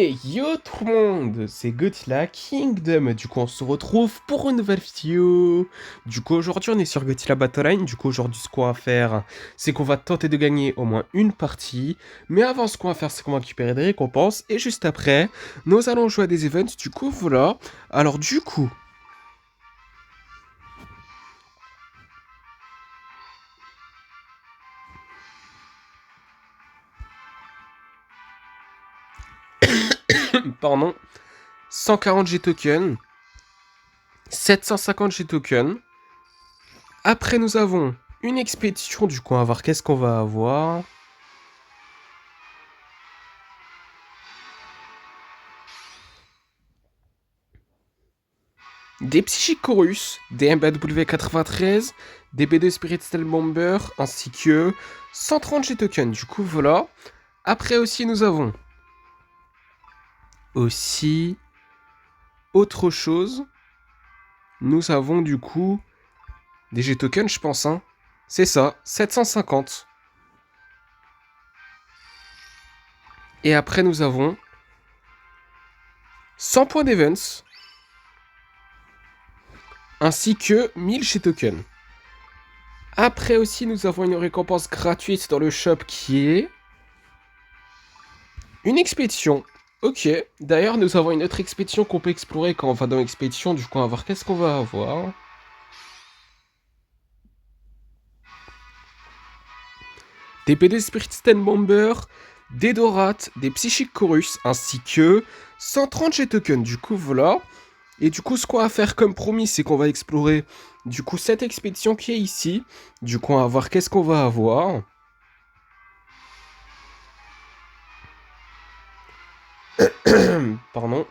Hey, yo tout le monde, c'est Godzilla Kingdom. Du coup, on se retrouve pour une nouvelle vidéo. Du coup, aujourd'hui, on est sur Godzilla Battleline. Du coup, aujourd'hui, ce qu'on va faire, c'est qu'on va tenter de gagner au moins une partie. Mais avant, ce qu'on va faire, c'est qu'on va récupérer des récompenses. Et juste après, nous allons jouer à des events. Du coup, voilà. Alors, du coup, pardon, 140 G tokens, 750 G tokens. Après, nous avons une expédition. Du coup, on va voir qu'est-ce qu'on va avoir. Des Psychicorus, des MBW93, des B2 Spirit Steel Bomber, ainsi que 130 G tokens. Du coup, voilà. Après aussi, nous avons aussi autre chose. Nous avons du coup des G tokens, je pense. Hein. C'est ça, 750. Et après, nous avons 100 points d'events, ainsi que 1000 G tokens. Après aussi, nous avons une récompense gratuite dans le shop qui est une expédition. Ok. D'ailleurs, nous avons une autre expédition qu'on peut explorer quand on va dans l'expédition. Du coup, on va voir qu'est-ce qu'on va avoir. Des PD Spirit Stand Bomber, des Dorates, des Psychic Chorus, ainsi que 130 G tokens. Du coup, voilà. Et du coup, ce qu'on va faire comme promis, c'est qu'on va explorer du coup cette expédition qui est ici. Du coup, on va voir qu'est-ce qu'on va avoir. Pardon.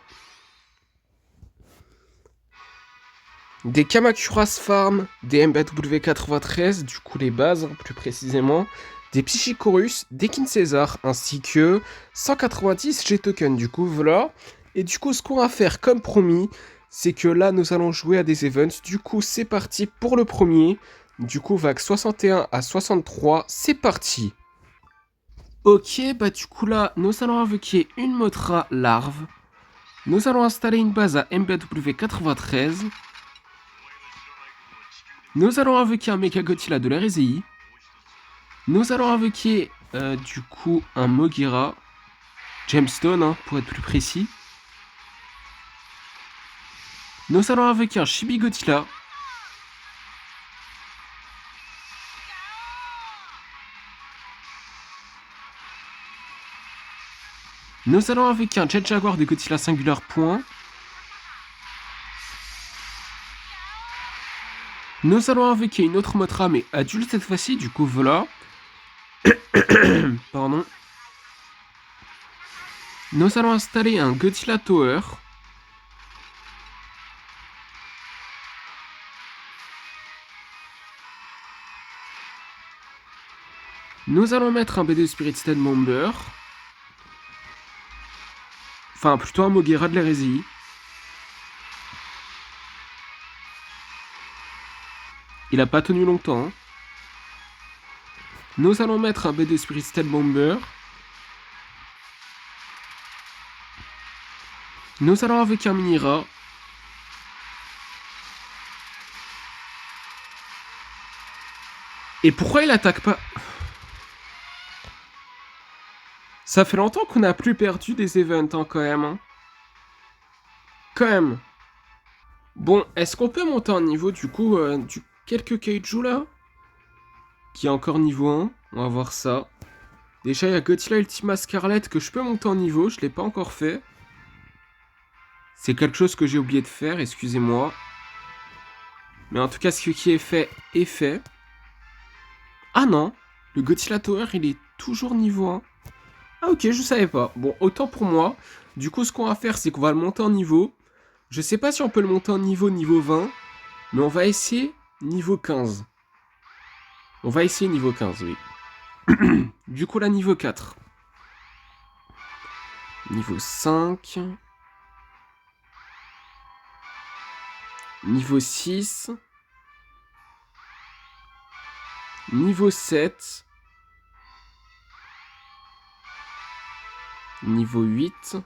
Des Kamakuras Farm, des MBW93, du coup les bases plus précisément, des Psychicorus, des King César, ainsi que 190 G tokens, du coup voilà. Et du coup ce qu'on va faire comme promis, c'est que là nous allons jouer à des events, du coup c'est parti pour le premier, du coup vague 61 à 63, c'est parti. Ok, bah du coup là nous allons invoquer une Mothra larve, nous allons installer une base à MBW93, nous allons invoquer un Mecha Godzilla de la RSI. Nous allons invoquer du coup un Mogira. Gemstone, hein, pour être plus précis. Nous allons invoquer un Chibi Godzilla. Nous allons invoquer un Jet Jaguar de Godzilla Singular Point. Nous allons invoquer une autre Mothra, mais adulte cette fois-ci, du coup voilà. Pardon. Nous allons installer un Godzilla Tower. Nous allons mettre un B2 Spirit Stand Bomber. Enfin, plutôt un Mogira de la RSI. Il a pas tenu longtemps. Hein. Nous allons mettre un B2 Spirit Stand Bomber. Nous allons invoquer un Minira. Et pourquoi il attaque pas? Ça fait longtemps qu'on n'a plus perdu des events hein, quand même. Hein. Quand même. Bon, est-ce qu'on peut monter en niveau du coup du quelques kaiju là? Qui est encore niveau 1. On va voir ça. Déjà, il y a Godzilla Ultima Scarlet que je peux monter en niveau. Je l'ai pas encore fait. C'est quelque chose que j'ai oublié de faire, excusez-moi. Mais en tout cas, ce qui est fait est fait. Ah non, le Godzilla Tower, il est toujours niveau 1. Ah ok, je savais pas. Bon, autant pour moi. Du coup, ce qu'on va faire, c'est qu'on va le monter en niveau. Je sais pas si on peut le monter en niveau 20. Mais on va essayer niveau 15. On va essayer niveau 15, oui. Du coup, là, niveau 4. Niveau 5. Niveau 6. Niveau 7. Niveau 8.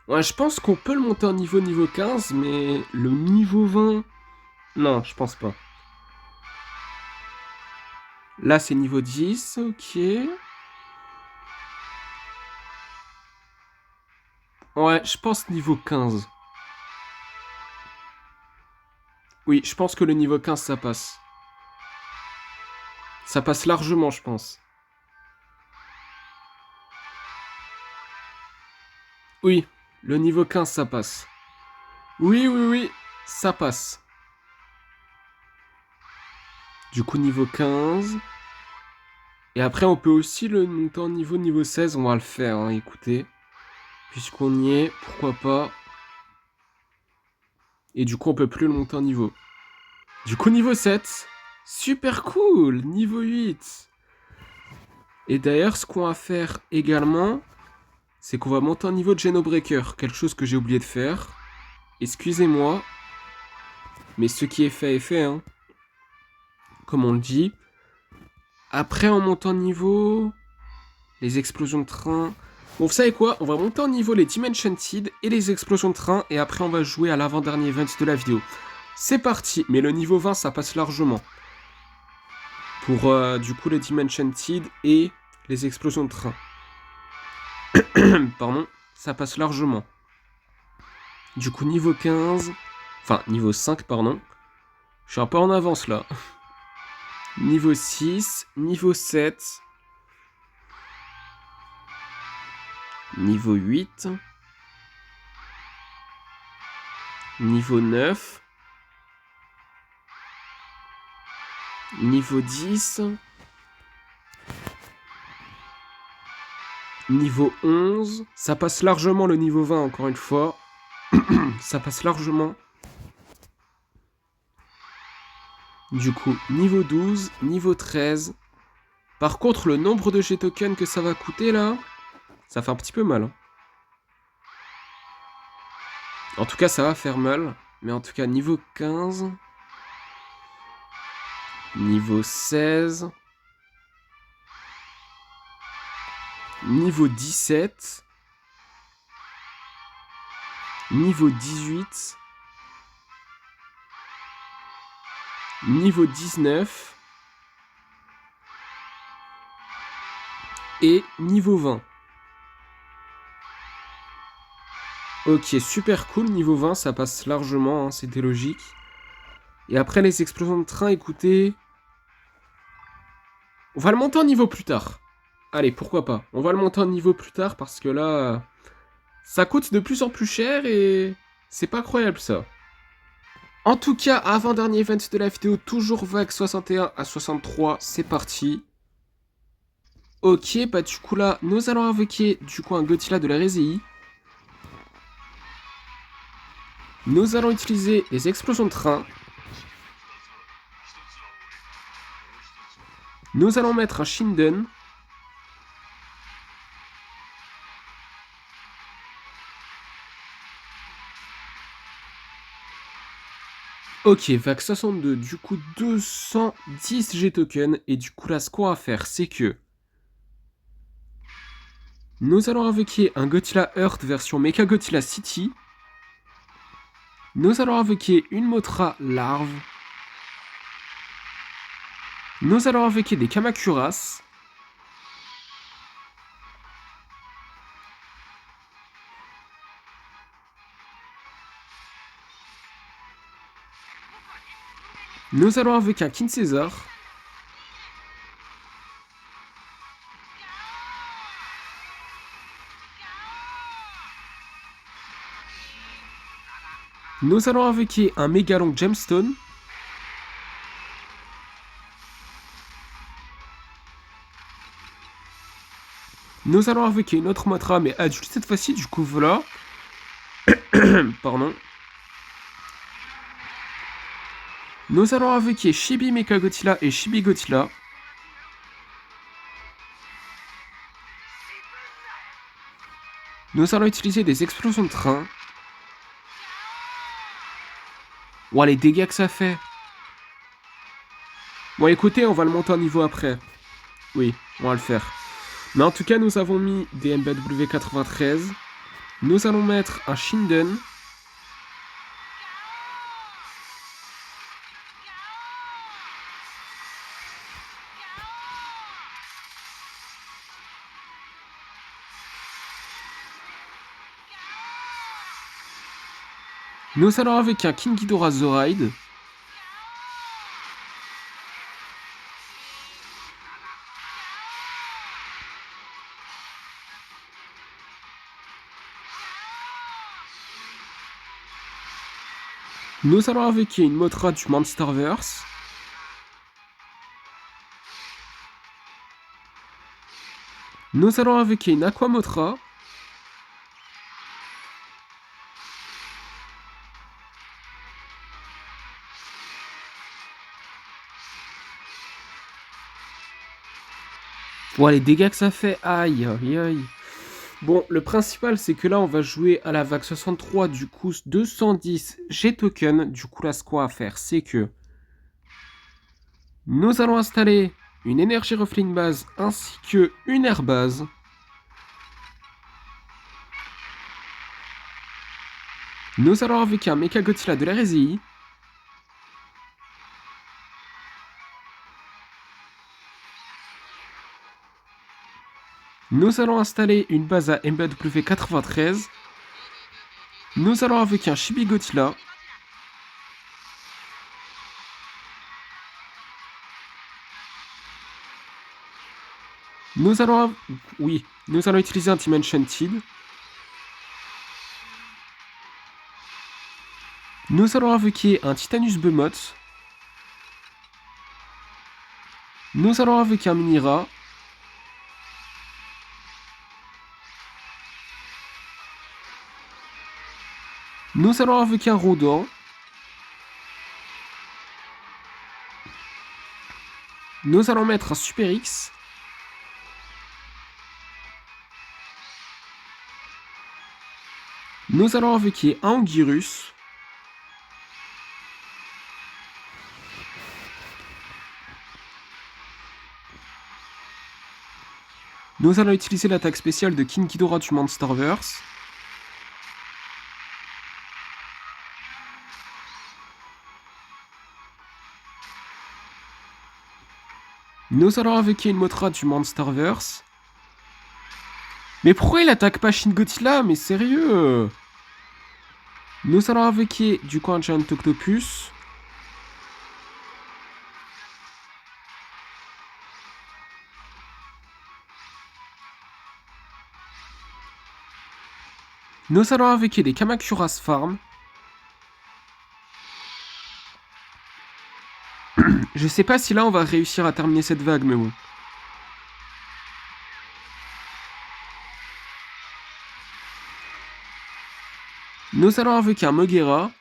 Ouais, je pense qu'on peut le monter en niveau 15, mais le niveau 20... Non, je pense pas. Là, c'est niveau 10, ok. Ouais, je pense niveau 15. Oui, je pense que le niveau 15, ça passe. Ça passe largement, je pense. Oui, le niveau 15, ça passe. Oui, oui, oui, ça passe. Du coup, niveau 15. Et après, on peut aussi le monter en niveau 16. On va le faire, hein, écoutez. Puisqu'on y est, pourquoi pas. Et du coup, on peut plus le monter en niveau. Du coup, niveau 7. Super cool, niveau 8. Et d'ailleurs, ce qu'on va faire également, c'est qu'on va monter en niveau de Genobreaker. Quelque chose que j'ai oublié de faire. Excusez-moi. Mais ce qui est fait, hein. Comme on le dit. Après, on monte en niveau... Les explosions de train... Bon, vous savez quoi? On va monter en niveau les Dimension Seed et les explosions de train. Et après, on va jouer à l'avant-dernier event de la vidéo. C'est parti. Mais le niveau 20, ça passe largement. Pour, du coup, les Dimension Seed et les explosions de train. Pardon. Ça passe largement. Du coup, niveau 15... Enfin, niveau 5, pardon. Je suis un peu en avance, là. Niveau 6, niveau 7... Niveau 8... Niveau 9... Niveau 10... Niveau 11... Ça passe largement le niveau 20, encore une fois. Ça passe largement. Du coup, niveau 12, niveau 13... Par contre, le nombre de G-tokens que ça va coûter, là... Ça fait un petit peu mal. Hein. En tout cas, ça va faire mal. Mais en tout cas, niveau 15... Niveau 16... Niveau 17... Niveau 18... Niveau 19... Et niveau 20. Ok, super cool, niveau 20, ça passe largement, hein, c'était logique. Et après les explosions de train, écoutez... On va le monter en niveau plus tard. Allez, pourquoi pas. On va le monter en niveau plus tard parce que là... Ça coûte de plus en plus cher et... C'est pas croyable ça. En tout cas, avant-dernier event de la vidéo, toujours vague 61 à 63, c'est parti. Ok, bah du coup là, nous allons invoquer du coup un Godzilla de la Réséi. Nous allons utiliser les explosions de train. Nous allons mettre un Shinden. Ok, vague 62, du coup 210 G-tokens. Et du coup là, ce qu'on va faire, c'est que... Nous allons invoquer un Godzilla Earth version Mecha Godzilla City. Nous allons invoquer une Mothra Larve. Nous allons invoquer des Kamacuras. Nous allons invoquer un King Caesar. Nous allons invoquer un Mégalon Gemstone. Nous allons invoquer une autre Mothra, mais adulte cette fois-ci, du coup voilà. Pardon. Nous allons invoquer Chibi Mecha Godzilla et Chibi Godzilla. Nous allons utiliser des explosions de train. Ouah, les dégâts que ça fait. Bon, écoutez, on va le monter en niveau après. Oui, on va le faire. Mais en tout cas, nous avons mis des MBW 93. Nous allons mettre un Shinden. Nous allons avec un King Ghidorah Zoraide. Nous allons avec une Mothra du Monsterverse. Nous allons avec une Aqua Mothra. Bon, les dégâts que ça fait, aïe, aïe, aïe. Bon, le principal, c'est que là, on va jouer à la vague 63, du coup, 210 G-Token. Du coup, là, ce qu'on va faire, c'est que nous allons installer une énergie Ruffling base ainsi que une air base. Nous allons avec un Mecha Godzilla de la RSI. Nous allons installer une base à MBW93. Nous allons avec un Chibi Godzilla. Nous allons utiliser un Dimension Tid. Nous allons invoquer un Titanus Behemoth. Nous allons invoquer un Minira. Nous allons invoquer un Rodon. Nous allons mettre un Super X. Nous allons invoquer un Anguirus. Nous allons utiliser l'attaque spéciale de King Ghidorah du Monsterverse. Nous allons invoquer une Mothra du Monsterverse. Mais pourquoi il attaque pas Shin Godzilla? Mais sérieux? Nous allons invoquer du coup un Giant Octopus. Nous allons invoquer des Kamacuras Farm. Je sais pas si là on va réussir à terminer cette vague, mais bon. Nous allons invoquer un Mogera.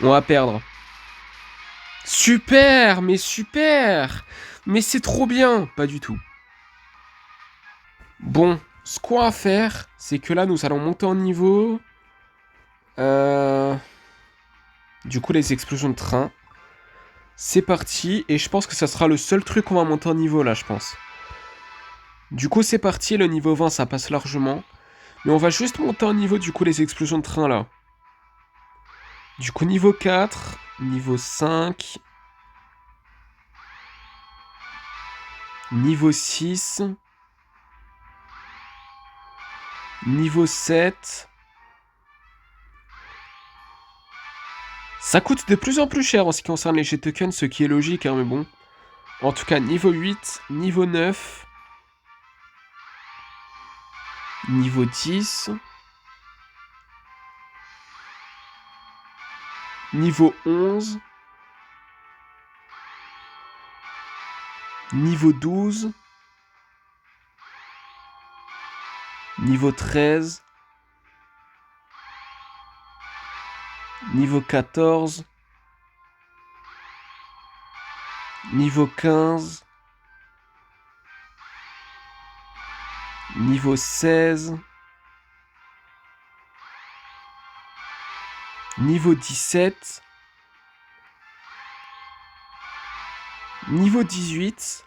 On va perdre. Super, mais super. Mais c'est trop bien. Pas du tout. Bon, ce qu'on va faire, c'est que là nous allons monter en niveau. Du coup les explosions de train. C'est parti, et je pense que ça sera le seul truc qu'on va monter en niveau là, je pense. Du coup c'est parti, le niveau 20 ça passe largement. Mais on va juste monter en niveau du coup les explosions de train là. Du coup niveau 4, niveau 5, niveau 6, niveau 7. Ça coûte de plus en plus cher en ce qui concerne les G-Tokens, ce qui est logique, hein, mais bon. En tout cas, niveau 8, niveau 9, niveau 10, niveau 11, niveau 12, niveau 13, niveau 14, niveau 15, niveau 16, niveau 17, Niveau 18.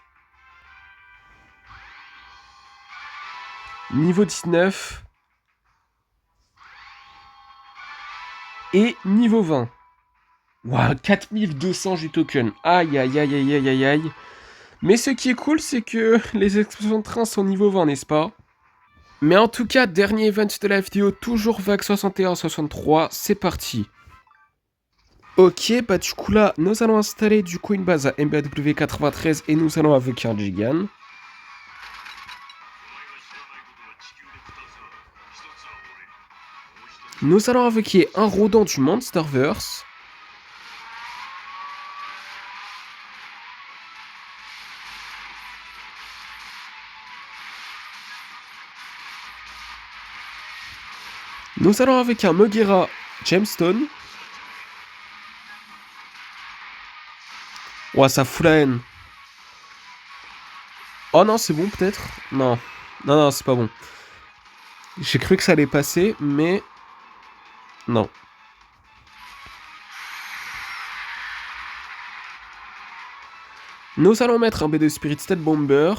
Niveau 19. Et niveau 20. Waouh, 4200 J token. Aïe, aïe, aïe, aïe, aïe, aïe, aïe. Mais ce qui est cool, c'est que les explosions de train sont niveau 20, n'est-ce pas? Mais en tout cas, dernier event de la vidéo, toujours vague 61-63, c'est parti. Ok, bah du coup là, nous allons installer du coup une base à MBW 93 et nous allons invoquer un Gigan. Nous allons invoquer un Rodent du Monsterverse. Nous allons invoquer un Mogera Gemstone. Ouah, ça fout la haine. Oh non, c'est bon peut-être? Non. Non, non, c'est pas bon. J'ai cru que ça allait passer, mais... Non. Nous allons mettre un B2 Spirit State Bomber.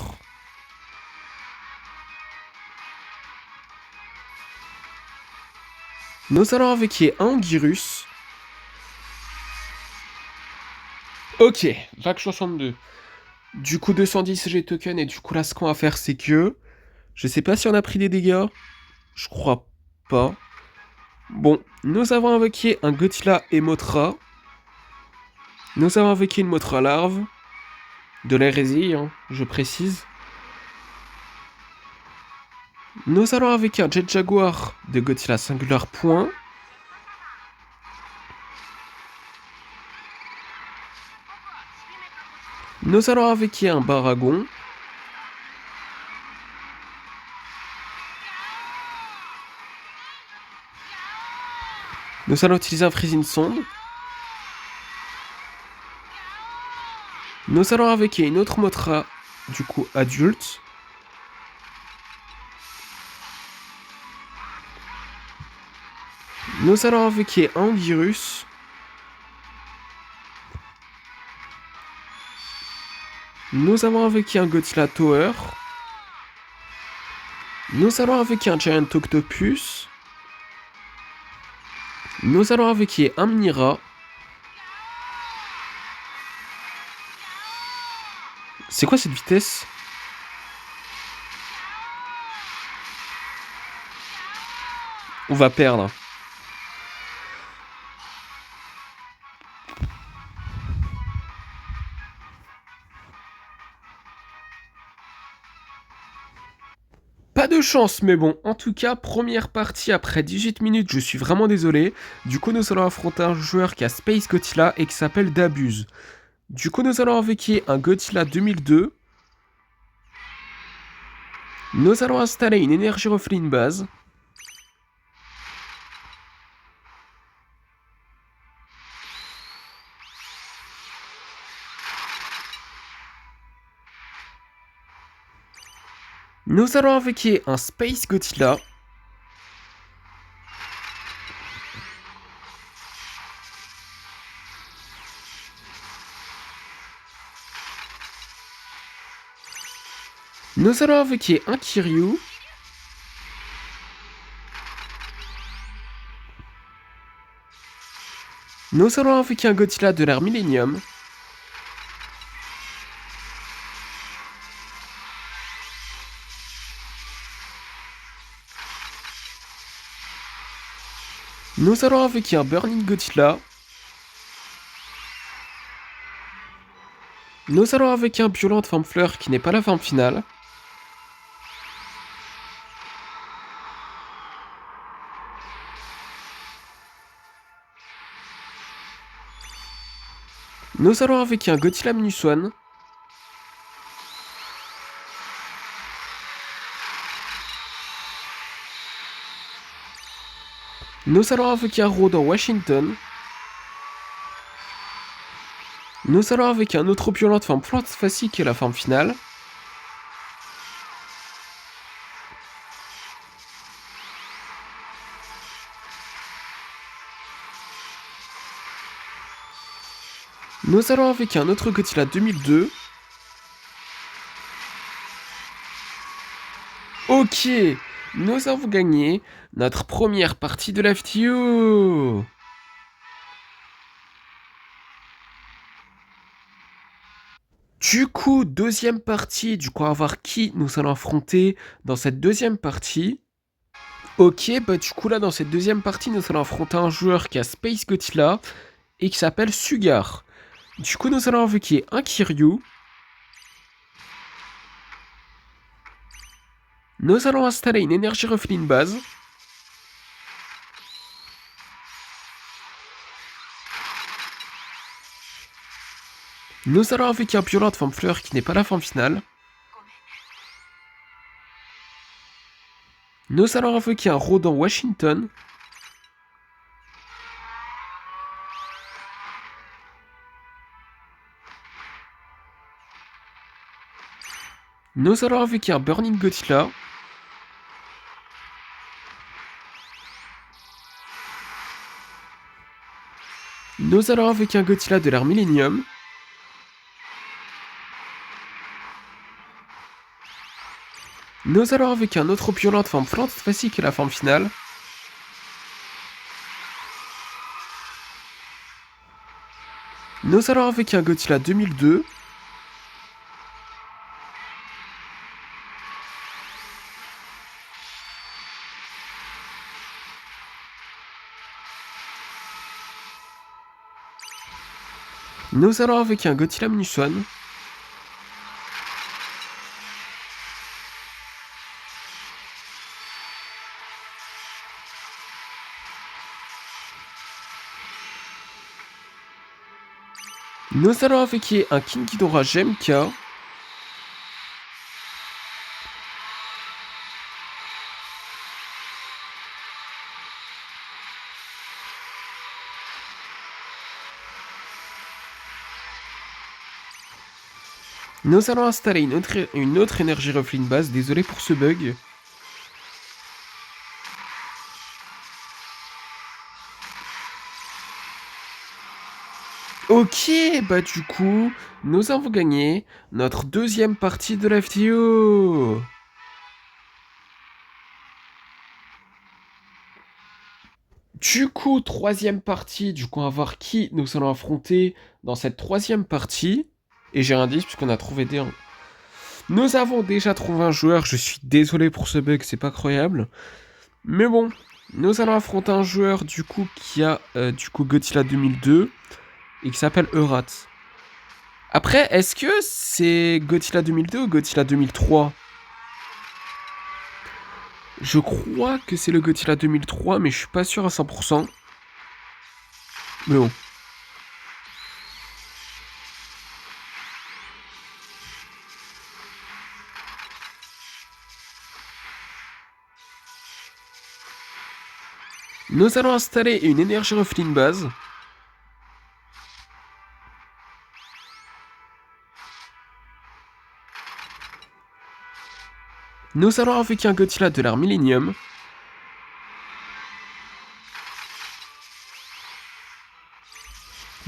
Nous allons invoquer un Angirus. Ok, vague 62. Du coup, 210 G token, et du coup, là, ce qu'on va faire, c'est que... Je sais pas si on a pris des dégâts. Je crois pas. Bon, nous avons invoqué un Godzilla et Mothra. Nous avons invoqué une Mothra larve. De l'hérésie, hein, je précise. Nous allons invoquer un Jet Jaguar de Godzilla Singular Point. Nous allons invoquer un Baragon. Nous allons utiliser un Freezing Sonde. Nous allons invoquer une autre Mothra, du coup adulte. Nous allons invoquer un virus. Nous avons invoqué un Godzilla Tower. Nous allons invoquer un Giant Octopus. Nous allons invoquer un Mira. C'est quoi cette vitesse? On va perdre. Pas de chance, mais bon, en tout cas, première partie après 18 minutes, je suis vraiment désolé. Du coup, nous allons affronter un joueur qui a Space Godzilla et qui s'appelle Dabuse. Du coup, nous allons invoquer un Godzilla 2002. Nous allons installer une énergie refline base. Nous allons invoquer un Space Godzilla. Nous allons invoquer un Kiryu. Nous allons invoquer un Godzilla de l'ère Millennium. Nous allons invoquer un Burning Godzilla. Nous allons invoquer un Violente Forme Fleur qui n'est pas la forme finale. Nous allons invoquer un Godzilla Minus One. Nous allons invoquer un Rodent Washington. Nous allons invoquer un autre Violente Forme Plante Facile qui est la forme finale. Nous allons avec un autre Godzilla 2002. Ok, nous avons gagné notre première partie de la vidéo. Du coup, deuxième partie, du coup, on va voir qui nous allons affronter dans cette deuxième partie. Ok, bah du coup là, dans cette deuxième partie, nous allons affronter un joueur qui a Space Godzilla et qui s'appelle Sugar. Du coup, nous allons invoquer un Kiryu. Nous allons installer une énergie refline base. Nous allons invoquer un Violent de forme fleur qui n'est pas la forme finale. Nous allons invoquer un Rodan Washington. Nous allons invoquer un Burning Godzilla. Nous allons invoquer un Godzilla de l'ère Millennium. Nous allons invoquer un autre violent de forme plante, cette fois-ci qui est la forme finale. Nous allons invoquer un Godzilla 2002. Nous allons invoquer un Godzilla Muson. Nous allons invoquer un King Ghidorah GMK. Nous allons installer une autre énergie refline base, désolé pour ce bug. Ok, bah du coup, nous avons gagné notre deuxième partie de la vidéo. Du coup, troisième partie, du coup, on va voir qui nous allons affronter dans cette troisième partie. Et j'ai un indice puisqu'on a trouvé des... Nous avons déjà trouvé un joueur, je suis désolé pour ce bug, c'est pas croyable. Mais bon, nous allons affronter un joueur du coup qui a du coup Godzilla 2002 et qui s'appelle Eurat. Après, est-ce que c'est Godzilla 2002 ou Godzilla 2003? Je crois que c'est le Godzilla 2003, mais je suis pas sûr à 100%. Mais bon. Nous allons installer une énergie refline base. Nous allons invoquer un Godzilla de l'ère Millennium.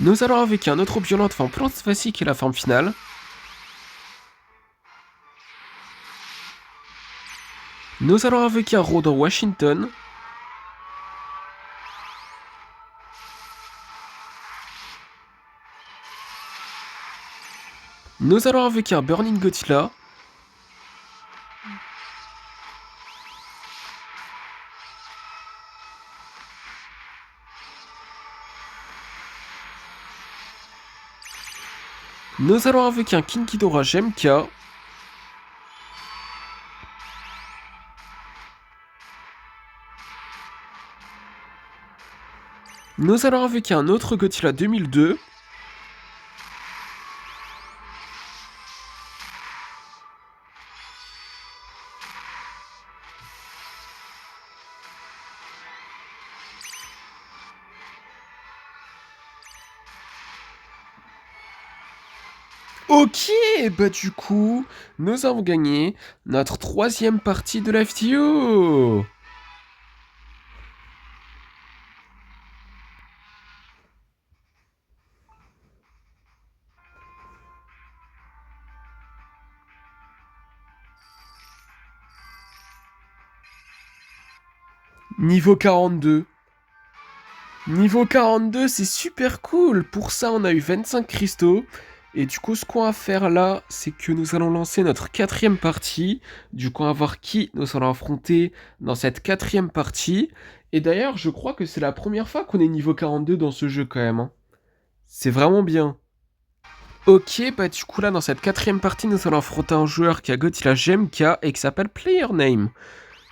Nous allons invoquer un autre violent de forme plante facile qui est la forme finale. Nous allons invoquer un Rodan Washington. Nous allons invoquer un Burning Godzilla. Nous allons invoquer un King Ghidorah GMK. Nous allons invoquer un autre Godzilla 2002. Ok, bah du coup, nous avons gagné notre troisième partie de la vidéo. Niveau 42. Niveau 42, c'est super cool. Pour ça, on a eu 25 cristaux. Et du coup, ce qu'on va faire là, c'est que nous allons lancer notre quatrième partie. Du coup, on va voir qui nous allons affronter dans cette quatrième partie. Et d'ailleurs, je crois que c'est la première fois qu'on est niveau 42 dans ce jeu quand même, hein. C'est vraiment bien. Ok, bah du coup là, dans cette quatrième partie, nous allons affronter un joueur qui a Godzilla GMK et qui s'appelle Player Name.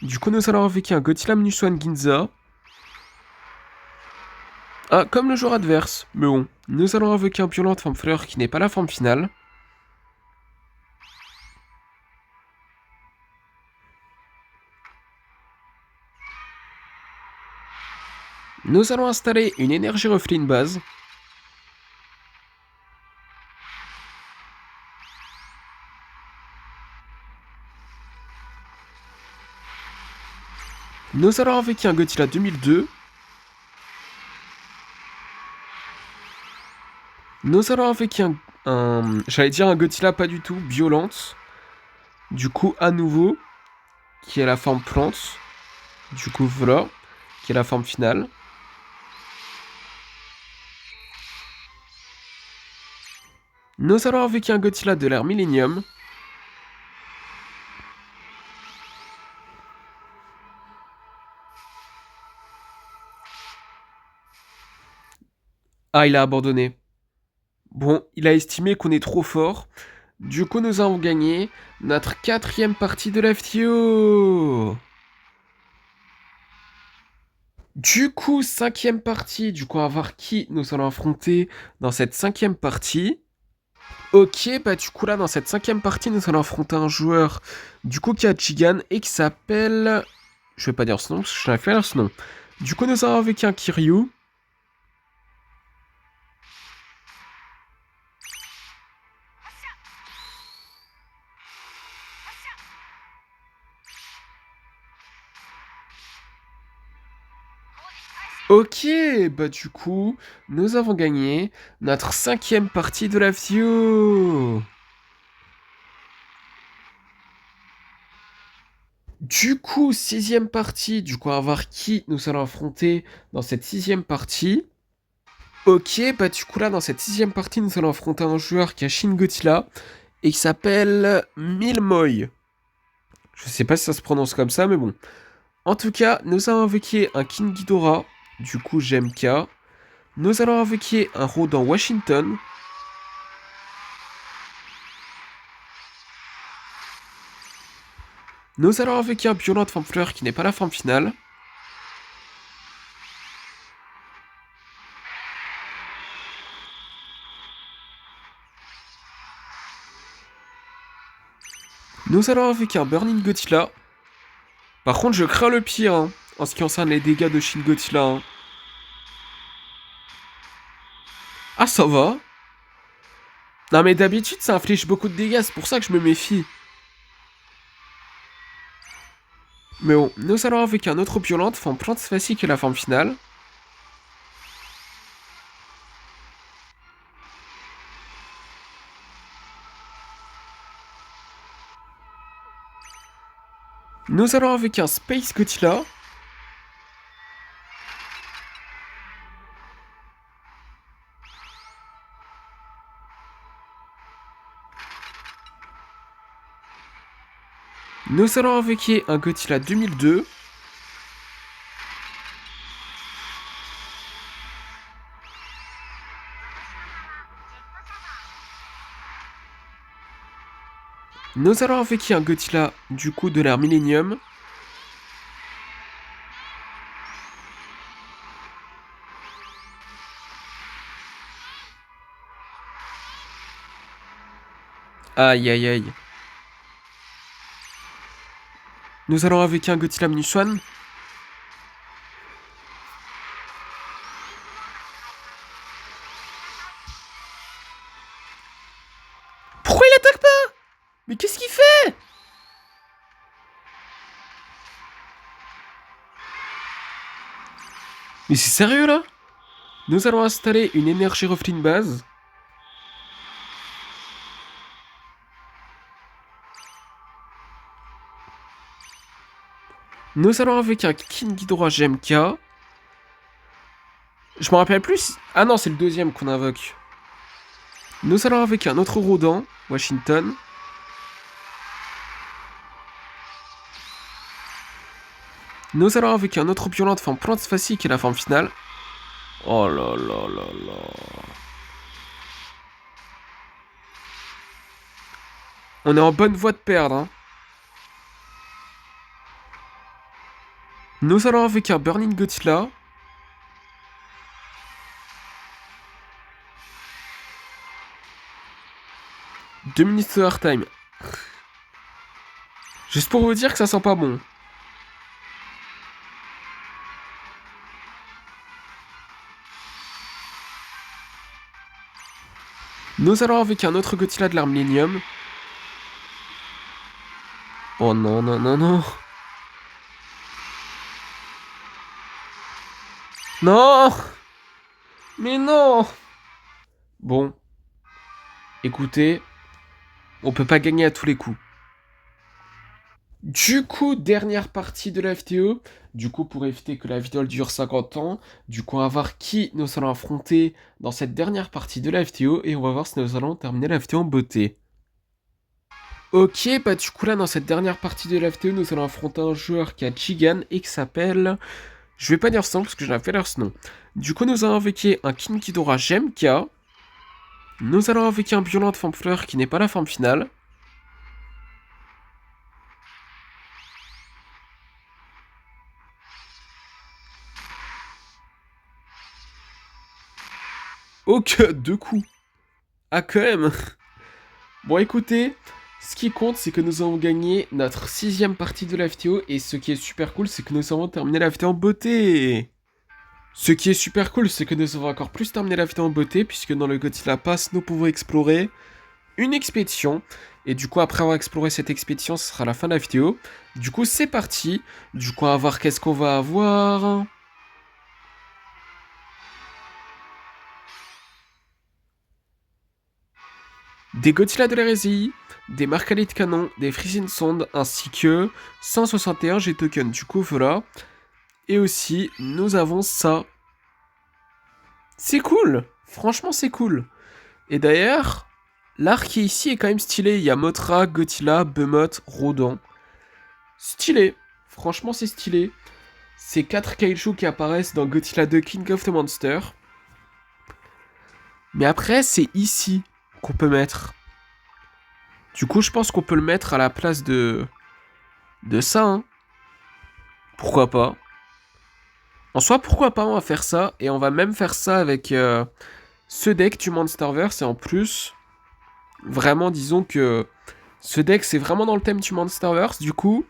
Du coup, nous allons avec un Godzilla Mnuswan Ginza. Ah, comme le joueur adverse. Mais bon, nous allons invoquer un violent forme fleur qui n'est pas la forme finale. Nous allons installer une énergie reflet de base. Nous allons invoquer un Godzilla 2002. Nous allons invoquer j'allais dire un Godzilla pas du tout, violente. Du coup, à nouveau, qui est la forme plante. Du coup, voilà, qui est la forme finale. Nous allons invoquer un Godzilla de l'ère Millennium. Ah, il a abandonné. Bon, il a estimé qu'on est trop fort. Du coup, nous avons gagné notre quatrième partie de la FTO. Du coup, cinquième partie. Du coup, on va voir qui nous allons affronter dans cette cinquième partie. Ok, bah du coup là, dans cette cinquième partie, nous allons affronter un joueur du coup qui a Chigan et qui s'appelle... Je vais pas dire ce nom, parce que je n'ai pas dire ce nom. Du coup, nous allons avec un Kiryu. Ok, bah du coup, nous avons gagné notre cinquième partie de la FTO. Du coup, sixième partie, du coup, on va voir qui nous allons affronter dans cette sixième partie. Ok, bah du coup là, dans cette sixième partie, nous allons affronter un joueur qui a Shin Godzilla et qui s'appelle Milmoy. Je sais pas si ça se prononce comme ça, mais bon. En tout cas, nous allons invoquer un King Ghidorah, du coup GMK. Nous allons invoquer un Rodan Washington. Nous allons invoquer un Violent Forme Fleur qui n'est pas la forme finale. Nous allons invoquer un Burning Godzilla. Par contre, je crains le pire, hein, en ce qui concerne les dégâts de Shin Godzilla, hein. Ah, ça va. Non, mais d'habitude, ça inflige beaucoup de dégâts, c'est pour ça que je me méfie. Mais bon, nous allons avec un autre violente, forme plante facile que la forme finale. Nous allons avec un Space Godzilla. Nous allons invoquer un Godzilla 2002. Nous allons invoquer un Godzilla du coup de l'ère Millennium. Aïe aïe aïe. Nous allons invoquer un Godzilla Mnuswan. Pourquoi il attaque pas? Mais qu'est-ce qu'il fait? Mais c'est sérieux là? Nous allons installer une énergie reflet base. Nous allons avec un King Ghidorah GMK. Je me rappelle plus. Ah non, c'est le deuxième qu'on invoque. Nous allons avec un autre Rodent, Washington. Nous allons avec un autre Violente forme Plante Facile qui est la forme finale. Oh là là là là. On est en bonne voie de perdre. Hein. Nous allons avec un Burning Godzilla. Deux minutes de hard time. Juste pour vous dire que ça sent pas bon. Nous allons avec un autre Godzilla de l'arme Millennium. Oh non, non, non, non. Non! Mais non! Bon. Écoutez, on peut pas gagner à tous les coups. Du coup, dernière partie de la FTO. Du coup, pour éviter que la vidéo dure 50 ans, du coup, on va voir qui nous allons affronter dans cette dernière partie de la FTO et on va voir si nous allons terminer la FTO en beauté. Ok, bah du coup là, dans cette dernière partie de la FTO, nous allons affronter un joueur qui a Chigan et qui s'appelle... Je vais pas dire son nom parce que j'en ai fait leur nom. Du coup, nous allons invoquer un King Ghidorah GMK. Nous allons invoquer un Violente forme fleur qui n'est pas la forme finale. Ok, deux coups. Ah, quand même. Bon, écoutez, ce qui compte, c'est que nous avons gagné notre 6ème partie de la FTO. Et ce qui est super cool, c'est que nous avons terminé la FTO en beauté. Ce qui est super cool, c'est que nous avons encore plus terminé la FTO en beauté, puisque dans le Godzilla Pass, nous pouvons explorer une expédition. Et du coup, après avoir exploré cette expédition, ce sera la fin de la vidéo. Du coup, c'est parti. Du coup, on va voir qu'est-ce qu'on va avoir. Des Godzilla de l'hérésie, des Marcalés de canon, des Freezing Sound, ainsi que 161 G-Token. Du coup, voilà. Et aussi, nous avons ça. C'est cool. Franchement, c'est cool. Et d'ailleurs, l'arc qui est ici est quand même stylé. Il y a Mothra, Godzilla, Behemoth, Rodan. Stylé. Franchement, c'est stylé. C'est 4 kaiju qui apparaissent dans Godzilla 2 King of the Monster. Mais après, c'est ici qu'on peut mettre. Du coup, je pense qu'on peut le mettre à la place de ça. Hein. Pourquoi pas. En soi, pourquoi pas, on va faire ça. Et on va même faire ça avec ce deck du Monsterverse. Et en plus, vraiment, disons que ce deck, c'est vraiment dans le thème du Monsterverse. Du coup,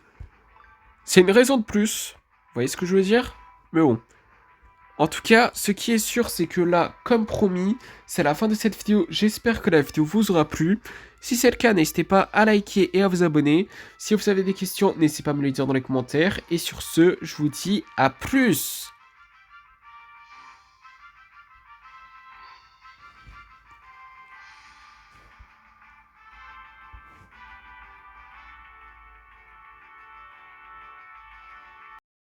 c'est une raison de plus. Vous voyez ce que je veux dire? Mais bon. En tout cas, ce qui est sûr, c'est que là, comme promis, c'est la fin de cette vidéo. J'espère que la vidéo vous aura plu. Si c'est le cas, n'hésitez pas à liker et à vous abonner. Si vous avez des questions, n'hésitez pas à me les dire dans les commentaires. Et sur ce, je vous dis à plus!